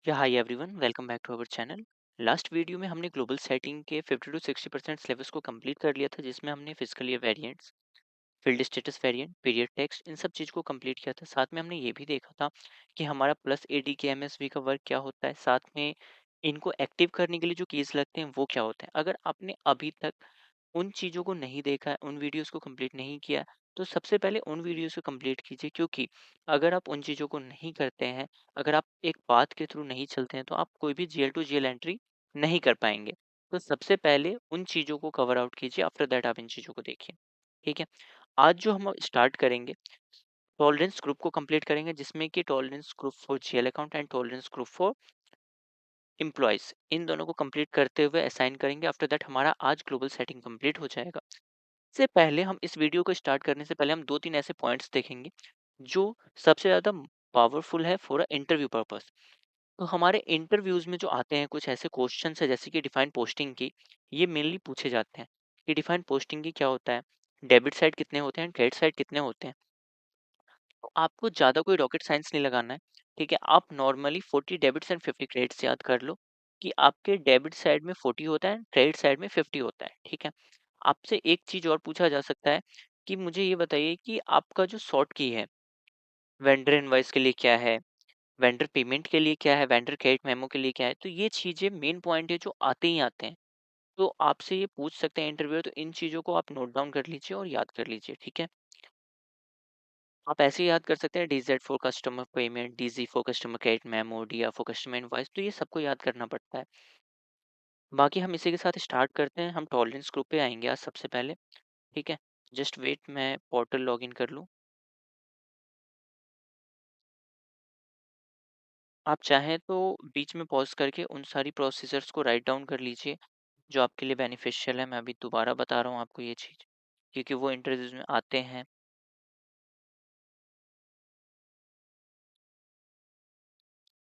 या hi everyone, welcome back to our channel. Last video में हमने ग्लोबल सेटिंग के 50 टू 60% सिलेबस को कंप्लीट कर लिया था, जिसमें हमने physical year variants, field status variant, period text, इन सब चीज़ को कंप्लीट किया था। साथ में हमने ये भी देखा था कि हमारा प्लस एडी के एमएसवी का वर्क क्या होता है, साथ में इनको एक्टिव करने के लिए जो कीज लगते हैं वो क्या होते हैं। अगर आपने अभी तक उन चीज़ों को नहीं देखा है, उन वीडियोस को कंप्लीट नहीं किया है, तो सबसे पहले उन वीडियोस को कंप्लीट कीजिए, क्योंकि अगर आप उन चीज़ों को नहीं करते हैं, अगर आप एक पाथ के थ्रू नहीं चलते हैं, तो आप कोई भी जीएल टू जीएल एंट्री नहीं कर पाएंगे। तो सबसे पहले उन चीज़ों को कवर आउट कीजिए, आफ्टर दैट आप इन चीज़ों को देखिए। ठीक है। आज जो हम स्टार्ट करेंगे, टॉलरेंस ग्रुप को कंप्लीट करेंगे, जिसमें कि tolerance group for GL account and tolerance group for employees, इन दोनों को कंप्लीट करते हुए असाइन करेंगे। आफ्टर दैट हमारा आज ग्लोबल सेटिंग कंप्लीट हो जाएगा। से पहले हम इस वीडियो को स्टार्ट करने से पहले हम 2-3 ऐसे पॉइंट्स देखेंगे जो सबसे ज़्यादा पावरफुल है फॉर अ इंटरव्यू पर्पस। तो हमारे इंटरव्यूज़ में जो आते हैं कुछ ऐसे क्वेश्चंस है, जैसे कि डिफाइन पोस्टिंग की, ये मेनली पूछे जाते हैं कि डिफाइन पोस्टिंग की क्या होता है, डेबिट साइड कितने होते हैं, क्रेडिट साइड कितने होते हैं। तो आपको ज़्यादा कोई रॉकेट साइंस नहीं लगाना है। ठीक है, आप नॉर्मली 40 डेबिट्स एंड 50 क्रेडिट्स याद कर लो कि आपके डेबिट साइड में 40 होता है, क्रेडिट साइड में 50 होता है। ठीक है। आपसे एक चीज़ और पूछा जा सकता है कि मुझे ये बताइए कि आपका जो शॉर्ट की है, वेंडर इनवॉइस के लिए क्या है, वेंडर पेमेंट के लिए क्या है, वेंडर क्रेडिट मेमो के लिए क्या है। तो ये चीज़ें मेन पॉइंट है जो आते ही आते हैं। तो आपसे ये पूछ सकते हैं इंटरव्यू, तो इन चीज़ों को आप नोट डाउन कर लीजिए और याद कर लीजिए। ठीक है। आप ऐसे ही याद कर सकते हैं, DZ for customer payment, DG for customer credit memo, DR for customer invoice. तो ये सबको याद करना पड़ता है। बाकी हम इसी के साथ स्टार्ट करते हैं। हम टॉलरेंस ग्रुप पे आएंगे आज सबसे पहले। ठीक है। जस्ट वेट, मैं पोर्टल लॉगिन कर लूँ। आप चाहें तो बीच में पॉज करके उन सारी प्रोसीजर्स को राइट डाउन कर लीजिए जो आपके लिए बेनिफिशियल है। मैं अभी दोबारा बता रहा हूँ आपको ये चीज़, क्योंकि वो इंटरव्यूज में आते हैं।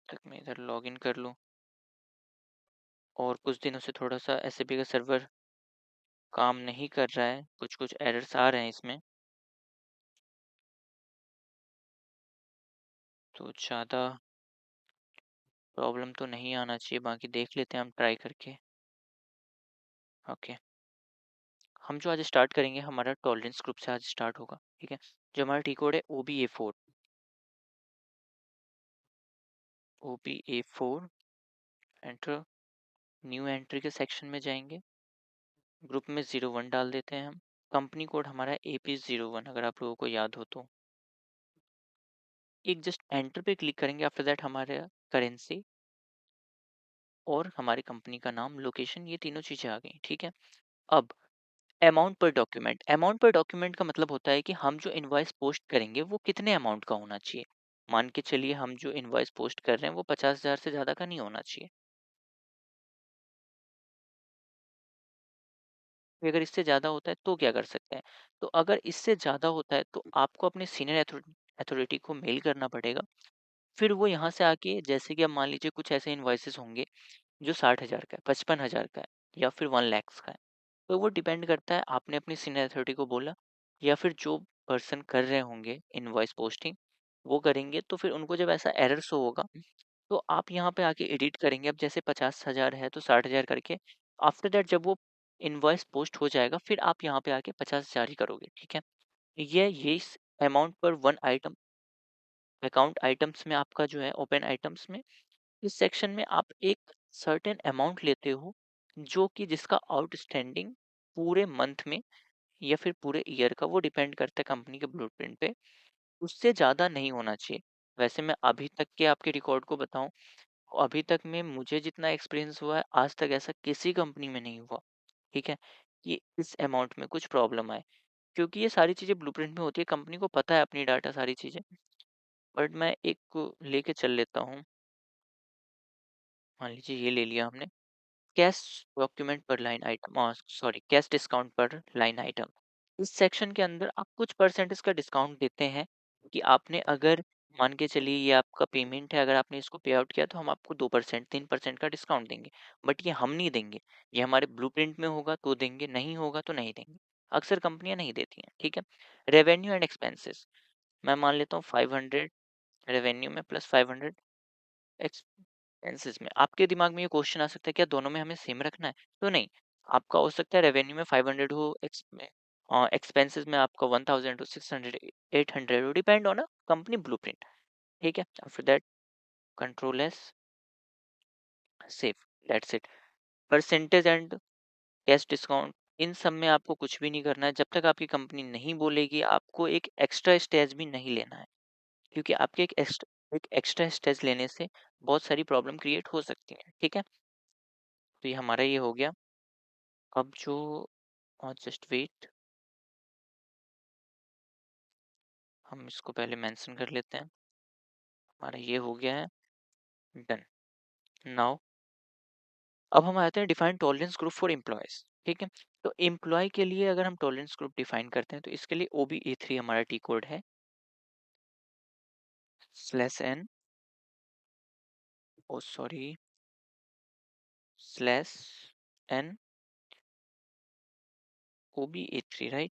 तक मैं इधर लॉगिन कर लूँ। और कुछ दिनों से थोड़ा सा एसएपी का सर्वर काम नहीं कर रहा है, कुछ कुछ एरर्स आ रहे हैं इसमें, तो ज़्यादा प्रॉब्लम तो नहीं आना चाहिए। बाकी देख लेते हैं हम ट्राई करके। ओके। हम जो आज स्टार्ट करेंगे, हमारा टॉलरेंस ग्रुप से आज स्टार्ट होगा। ठीक है। जो हमारा टी कोड है OBA4। OBA4 enter. New entry के सेक्शन में जाएंगे, ग्रुप में 01 डाल देते हैं हम। कंपनी कोड हमारा AP01, अगर आप लोगों को याद हो तो। एक जस्ट एंटर पे क्लिक करेंगे, आफ्टर दैट हमारे करेंसी और हमारी कंपनी का नाम, लोकेशन, ये तीनों चीज़ें आ गई। ठीक है। अब अमाउंट पर डॉक्यूमेंट का मतलब होता है कि हम जो इनवॉइस पोस्ट करेंगे वो कितने अमाउंट का होना चाहिए। मान के चलिए हम जो इनवॉइस पोस्ट कर रहे हैं वो 50,000 से ज़्यादा का नहीं होना चाहिए। कि अगर इससे ज़्यादा होता है तो क्या कर सकते हैं। तो अगर इससे ज़्यादा होता है तो आपको अपने सीनियर अथॉरिटी को मेल करना पड़ेगा। फिर वो यहाँ से आके, जैसे कि अब मान लीजिए कुछ ऐसे इनवॉइसेस होंगे जो 60,000 का है, 55,000 का है, या फिर 1 लाख का है। तो वो डिपेंड करता है, आपने अपनी सीनियर अथॉरिटी को बोला या फिर जो पर्सन कर रहे होंगे इनवॉइस पोस्टिंग वो करेंगे। तो फिर उनको जब ऐसा एरर शो होगा, तो आप यहाँ पे आके एडिट करेंगे। अब जैसे 50,000 है तो 60,000 करके, आफ्टर दैट जब वो इनवॉइस पोस्ट हो जाएगा, फिर आप यहाँ पे आके 50,000 ही करोगे। ठीक है। ये इस अमाउंट पर वन आइटम, अकाउंट आइटम्स में आपका जो है, ओपन आइटम्स में इस सेक्शन में आप एक सर्टेन अमाउंट लेते हो, जो कि जिसका आउटस्टैंडिंग पूरे मंथ में या फिर पूरे ईयर का, वो डिपेंड करता है कंपनी के ब्लूप्रिंट पे, उससे ज़्यादा नहीं होना चाहिए। वैसे मैं अभी तक के आपके रिकॉर्ड को बताऊं, अभी तक में मुझे जितना एक्सपीरियंस हुआ है, आज तक ऐसा किसी कंपनी में नहीं हुआ। ठीक है, कि इस अमाउंट में कुछ प्रॉब्लम आए, क्योंकि ये सारी चीज़ें ब्लूप्रिंट में होती है, कंपनी को पता है अपनी डाटा सारी चीज़ें। बट मैं एक को लेके चल लेता हूँ। मान लीजिए ये ले लिया हमने, कैश डॉक्यूमेंट पर line item, sorry cash discount पर लाइन आइटम। इस सेक्शन के अंदर आप कुछ परसेंटेज का डिस्काउंट देते हैं कि आपने अगर, मान के चलिए ये आपका पेमेंट है, अगर आपने इसको पे आउट किया तो हम आपको 2%, 3% का डिस्काउंट देंगे। बट ये हम नहीं देंगे, ये हमारे ब्लूप्रिंट में होगा तो देंगे, नहीं होगा तो नहीं देंगे। अक्सर कंपनियां नहीं देती हैं। ठीक है। रेवेन्यू एंड एक्सपेंसेस, मैं मान लेता हूँ 500 रेवेन्यू में प्लस 500 एक्सपेंसेस में आपके दिमाग में ये क्वेश्चन आ सकता है, क्या दोनों में हमें सेम रखना है? तो नहीं, आपका हो सकता है रेवेन्यू में 500 हो, एक्सपेंसेस में आपका 1000 हो, 600, 800 हो, depend on a company blueprint. ठीक है, after that control S, save, that's it. Percentage and cash discount, इन सब में आपको कुछ भी नहीं करना है जब तक आपकी कंपनी नहीं बोलेगी। आपको एक एक्स्ट्रा स्टेज भी नहीं लेना है, क्योंकि आपके एक एक्स्ट्रा स्टेज लेने से बहुत सारी प्रॉब्लम क्रिएट हो सकती है। ठीक है, तो ये हमारा ये हो गया। अब जो, और जस्ट वेट, हम इसको पहले मेंशन कर लेते हैं। हमारा ये हो गया है डन। नाउ अब हम आते हैं define tolerance group for employees. ठीक है, तो एम्प्लॉय के लिए अगर हम टॉलरेंस ग्रुप डिफाइन करते हैं तो इसके लिए OBA3 हमारा टी कोड है, /n, oh sorry, /n OBA3, right,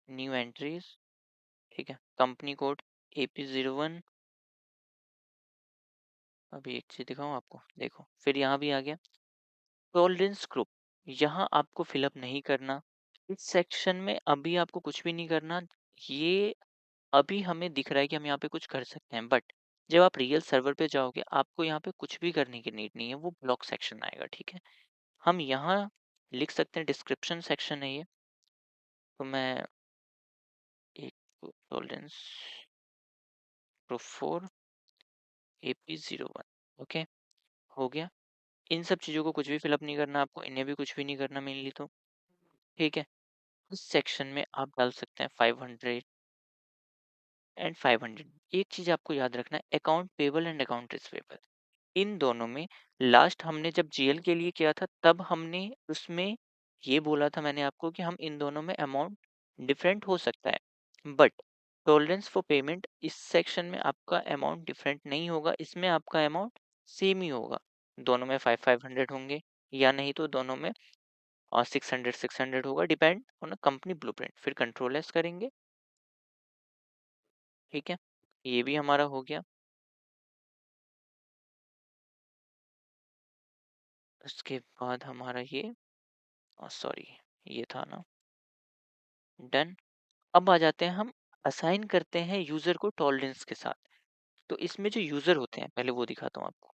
new entries. ठीक है, कंपनी कोड AP01। अभी एक चीज दिखाऊं आपको, देखो फिर यहाँ भी आ गया टॉलरेंस ग्रुप। यहाँ आपको फिलअप नहीं करना, इस सेक्शन में अभी आपको कुछ भी नहीं करना। ये अभी हमें दिख रहा है कि हम यहाँ पे कुछ कर सकते हैं, बट जब आप रियल सर्वर पे जाओगे आपको यहाँ पे कुछ भी करने की नीड नहीं है, वो ब्लॉक सेक्शन आएगा। ठीक है, हम यहाँ लिख सकते हैं, डिस्क्रिप्शन सेक्शन है ये, तो मैं एक tolerance group for AP01, okay, हो गया। इन सब चीज़ों को कुछ भी फिलअप नहीं करना आपको, इन्हें भी कुछ भी नहीं करना मेनली तो। ठीक है, उस सेक्शन में आप डाल सकते हैं 500 एंड 500। एक चीज़ आपको याद रखना है, account payable and account receivable, इन दोनों में लास्ट हमने जब GL के लिए किया था तब हमने उसमें ये बोला था मैंने आपको कि हम इन दोनों में अमाउंट डिफरेंट हो सकता है, बट टॉलरेंस फॉर पेमेंट इस सेक्शन में आपका अमाउंट डिफरेंट नहीं होगा, इसमें आपका अमाउंट सेम ही होगा। दोनों में 500 होंगे, या नहीं तो दोनों में 600 होगा, डिपेंड ऑन कंपनी ब्लूप्रिंट। फिर कंट्रोल एस करेंगे। ठीक है, ये भी हमारा हो गया। उसके बाद हमारा ये, सॉरी ये था ना, डन। अब आ जाते हैं हम, असाइन करते हैं यूजर को टॉलरेंस के साथ। तो इसमें जो यूजर होते हैं पहले वो दिखाता हूँ आपको।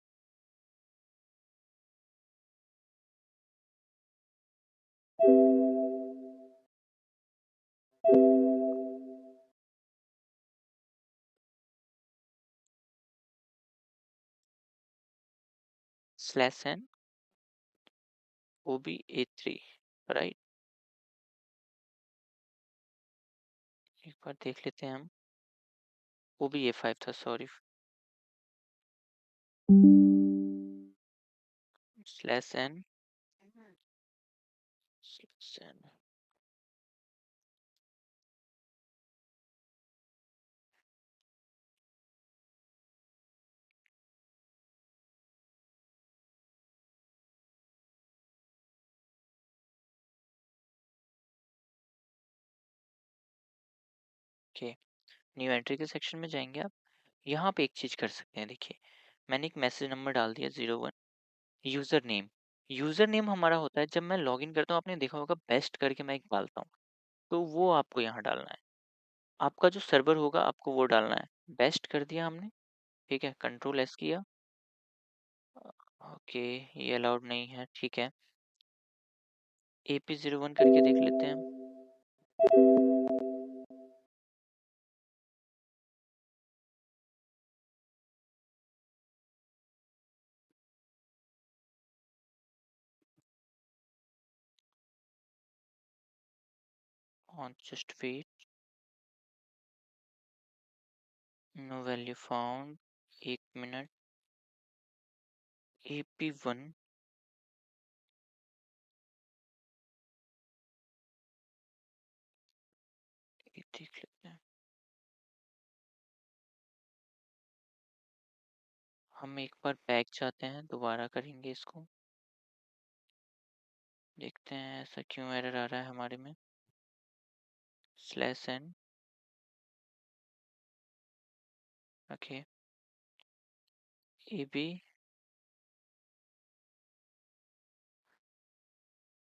/n OBA3, राइट, एक बार देख लेते हैं हम। OBA5 था, सॉरी, /n /n के न्यू एंट्री के सेक्शन में जाएंगे आप। यहाँ पे एक चीज कर सकते हैं, देखिए मैंने एक मैसेज नंबर डाल दिया 01। यूजर नेम हमारा होता है जब मैं लॉगिन करता हूँ, आपने देखा होगा बेस्ट करके मैं एक डालता हूँ, तो वो आपको यहाँ डालना है। आपका जो सर्वर होगा आपको वो डालना है। बेस्ट कर दिया हमने। ठीक है, कंट्रोल एस किया। ओके, ये अलाउड नहीं है, ठीक है। AP01 करके देख लेते हैं। On just wait, no value found, 1 minute. AP1, ये देख लेते हैं। हम एक बार बैक जाते हैं, दोबारा करेंगे इसको, देखते हैं ऐसा क्यों एरर आ रहा है हमारे में। /n, okay, AB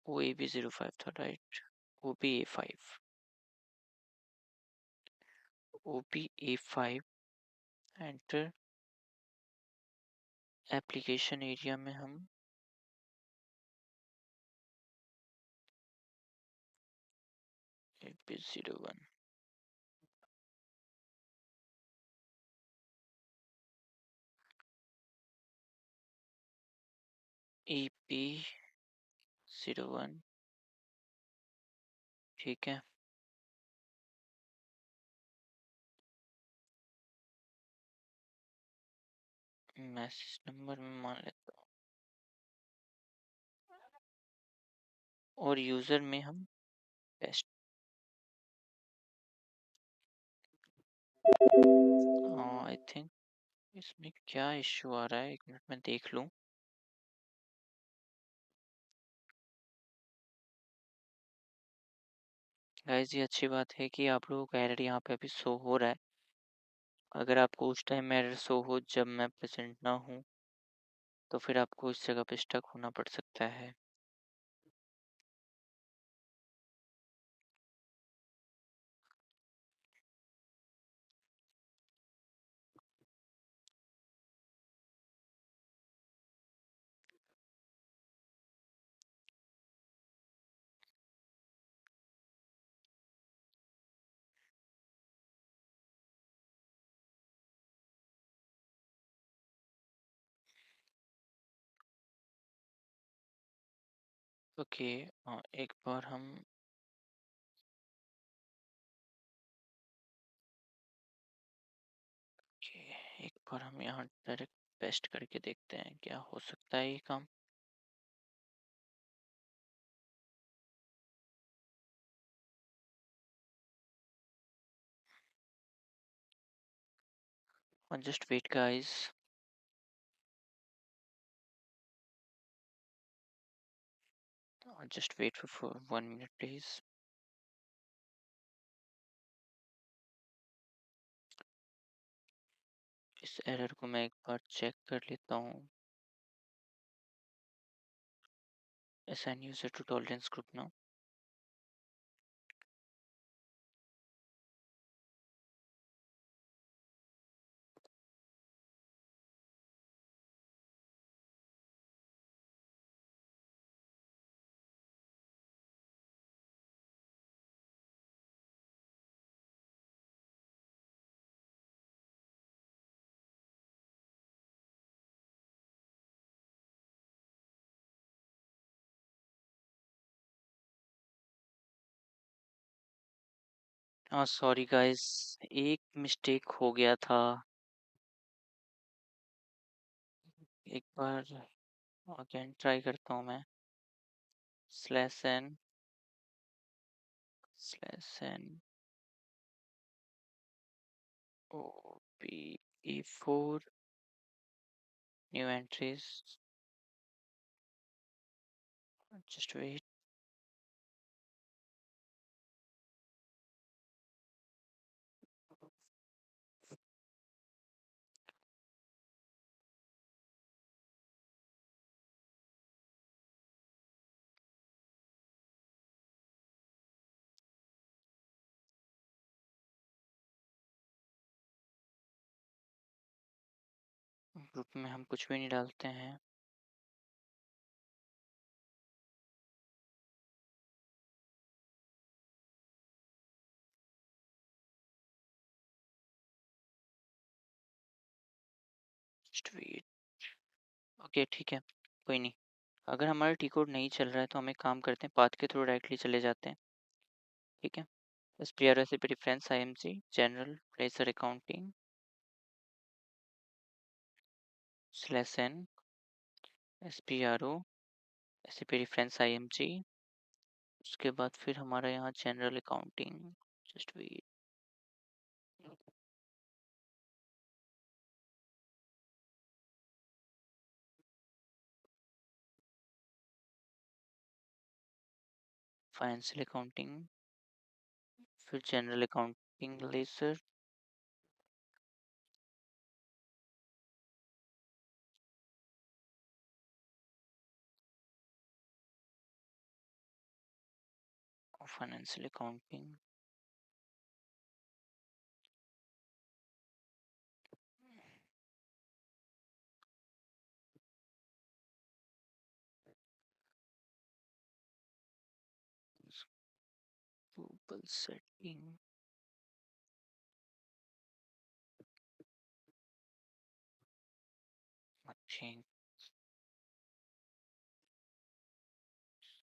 O A B 05 था, right. O B A 5, O B A 5। Enter. Application area में हम ए बी 01, ए बी 01, ठीक है। मैसेज नंबर में मान लेता हूँ, और यूज़र में हम पेस्ट। आई थिंक इसमें क्या इश्यू आ रहा है, एक मिनट में देख लूँ। गाइस ये अच्छी बात है कि आप लोगों का एरर यहाँ पे अभी शो हो रहा है। अगर आपको उस टाइम एरर शो हो जब मैं प्रेजेंट ना हूँ, तो फिर आपको इस जगह पे स्टक होना पड़ सकता है। ओके, एक बार हम ओके, एक बार हम यहाँ डायरेक्ट पेस्ट करके देखते हैं क्या हो सकता है ये काम। और just wait guys, just wait for 1 minute please. इस एरर को मैं एक बार चेक कर लेता हूँ। assign user to tolerance group now। हाँ सॉरी गाइस, एक मिस्टेक हो गया था। एक बार अगेन ट्राई करता हूँ मैं। /n/n O P E 4 new entries. Just wait. Group में हम कुछ भी नहीं डालते हैं। Just wait. ओके ठीक है, कोई नहीं। अगर हमारा टी कोड नहीं चल रहा है तो हम एक काम करते हैं, पाथ के थ्रू डायरेक्टली चले जाते हैं। ठीक है। S P R S preference I M C general placer accounting /n S P R O S preference I M G. उसके बाद फिर हमारा यहाँ general accounting. Just wait. Financial accounting, फिर general accounting ledger. Financial accounting, global setting, change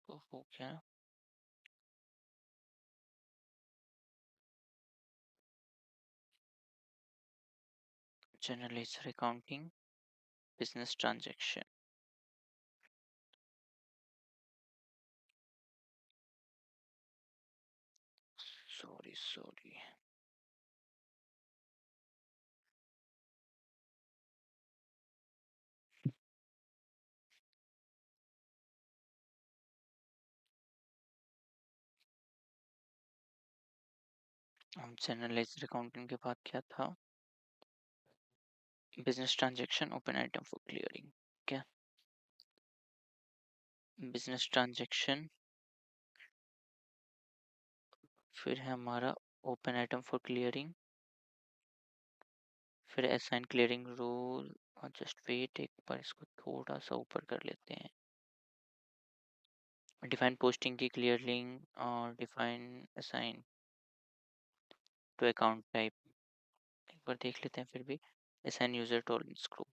तो हो गया। General ledger accounting, business transaction, sorry हम जनरल लेजर अकाउंटिंग के बाद क्या था? Business transaction, open item for clearing. क्या बिजनेस ट्रांजैक्शन, फिर है हमारा ओपन आइटम फॉर क्लियरिंग, फिर असाइन क्लियरिंग रूल। और जस्ट वेट, एक बार इसको थोड़ा सा ऊपर कर लेते हैं। डिफाइन पोस्टिंग की क्लियरिंग और define assign to account type. एक बार देख लेते हैं फिर भी। Assign user tolerance group,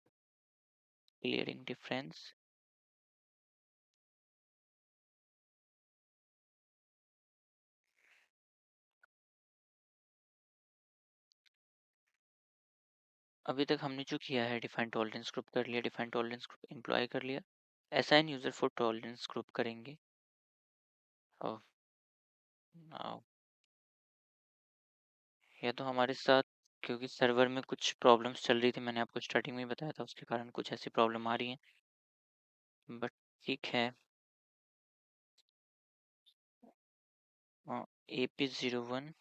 clearing difference, अभी तक हमने जो किया है डिफाइन टॉलरेंस ग्रुप कर लिया, डिफाइन टॉलरेंस ग्रुप एम्प्लॉय कर लिया, assign user for tolerance group करेंगे। और नाउ या तो हमारे साथ, क्योंकि सर्वर में कुछ प्रॉब्लम्स चल रही थी, मैंने आपको स्टार्टिंग में ही बताया था, उसके कारण कुछ ऐसी प्रॉब्लम आ रही है, बट ठीक है। AP01,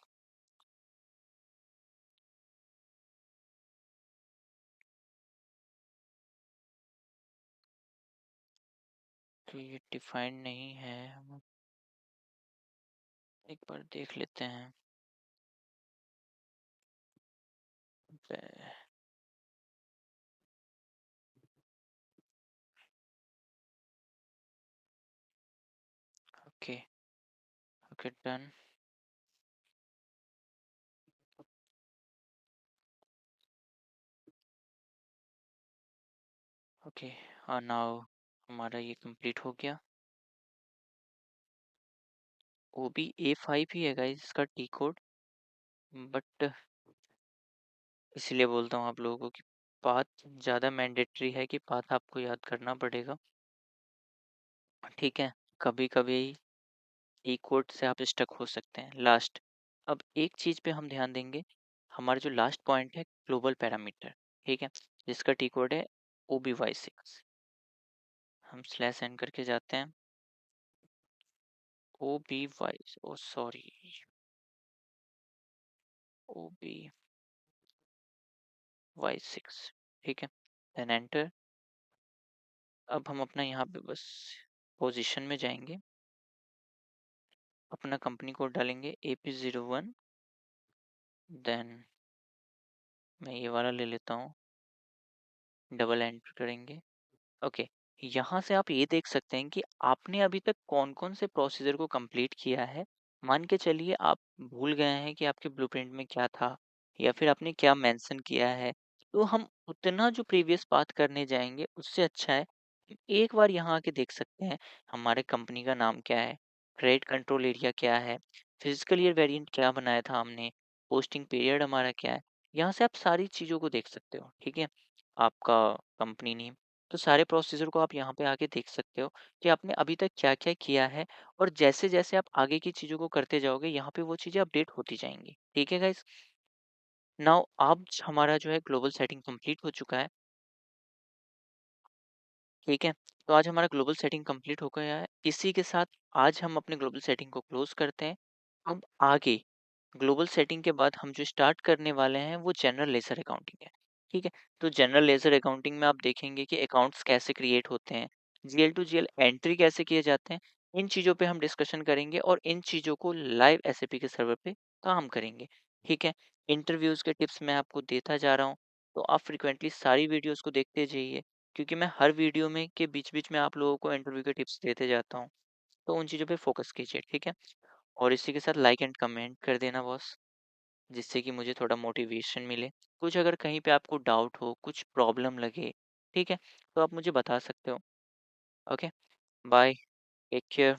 तो ये डिफाइंड नहीं है, हम एक बार देख लेते हैं। Okay okay done. ओके और नाउ हमारा ये कंप्लीट हो गया। वो भी A5 ही है गाइस इसका टी कोड, बट इसलिए बोलता हूँ आप लोगों को कि पाथ ज़्यादा मैंडेटरी है, कि पाथ आपको याद करना पड़ेगा, ठीक है। कभी कभी ई कोड से आप स्टक हो सकते हैं। लास्ट, अब एक चीज़ पे हम ध्यान देंगे, हमारा जो लास्ट पॉइंट है ग्लोबल पैरामीटर, ठीक है, जिसका टी कोड है OBY6। हम स्लैश एन करके जाते हैं, OBY, ओ सॉरी, OBY6, ठीक है, देन एंटर। अब हम अपना यहाँ पे बस पोजीशन में जाएंगे, अपना कंपनी कोड डालेंगे AP01, देन मैं ये वाला ले लेता हूँ, डबल एंटर करेंगे। ओके, यहाँ से आप ये देख सकते हैं कि आपने अभी तक कौन कौन से प्रोसीजर को कंप्लीट किया है। मान के चलिए आप भूल गए हैं कि आपके ब्लूप्रिंट में क्या था, या फिर आपने क्या मेंशन किया है, तो हम उतना जो प्रीवियस बात करने जाएंगे उससे अच्छा है कि एक बार यहाँ आके देख सकते हैं हमारे कंपनी का नाम क्या है, क्रेडिट कंट्रोल एरिया क्या है, फिजिकल ईयर वेरिएंट क्या बनाया था हमने, पोस्टिंग पीरियड हमारा क्या है। यहाँ से आप सारी चीज़ों को देख सकते हो, ठीक है। आपका कंपनी नेम, तो सारे प्रोसीजर को आप यहाँ पे आके देख सकते हो कि आपने अभी तक क्या क्या किया है। और जैसे जैसे आप आगे की चीज़ों को करते जाओगे यहाँ पे वो चीज़ें अपडेट होती जाएंगी, ठीक है गाइस। नाउ आज हमारा जो है ग्लोबल सेटिंग कंप्लीट हो चुका है, ठीक है। तो आज हमारा ग्लोबल सेटिंग कंप्लीट हो गया है, इसी के साथ आज हम अपने ग्लोबल सेटिंग को क्लोज करते हैं। अब आगे ग्लोबल सेटिंग के बाद हम जो स्टार्ट करने वाले हैं वो जनरल लेजर अकाउंटिंग है, ठीक है। तो जनरल लेजर अकाउंटिंग में आप देखेंगे कि अकाउंट्स कैसे क्रिएट होते हैं, GL टू GL एंट्री कैसे किए जाते हैं, इन चीज़ों पे हम डिस्कशन करेंगे और इन चीज़ों को लाइव एसएपी के सर्वर पे काम करेंगे। ठीक है? इंटरव्यूज़ के टिप्स मैं आपको देता जा रहा हूँ, तो आप फ्रीक्वेंटली सारी वीडियोज़ को देखते जाइए, क्योंकि मैं हर वीडियो में के बीच-बीच में आप लोगों को इंटरव्यू के टिप्स देते जाता हूँ। तो उन चीज़ों पे फ़ोकस कीजिए, ठीक है? और इसी के साथ लाइक एंड कमेंट कर देना बॉस, जिससे कि मुझे थोड़ा मोटिवेशन मिले। कुछ अगर कहीं पे आपको डाउट हो, कुछ प्रॉब्लम लगे, ठीक है? तो आप मुझे बता सकते हो। ओके? Bye, take care.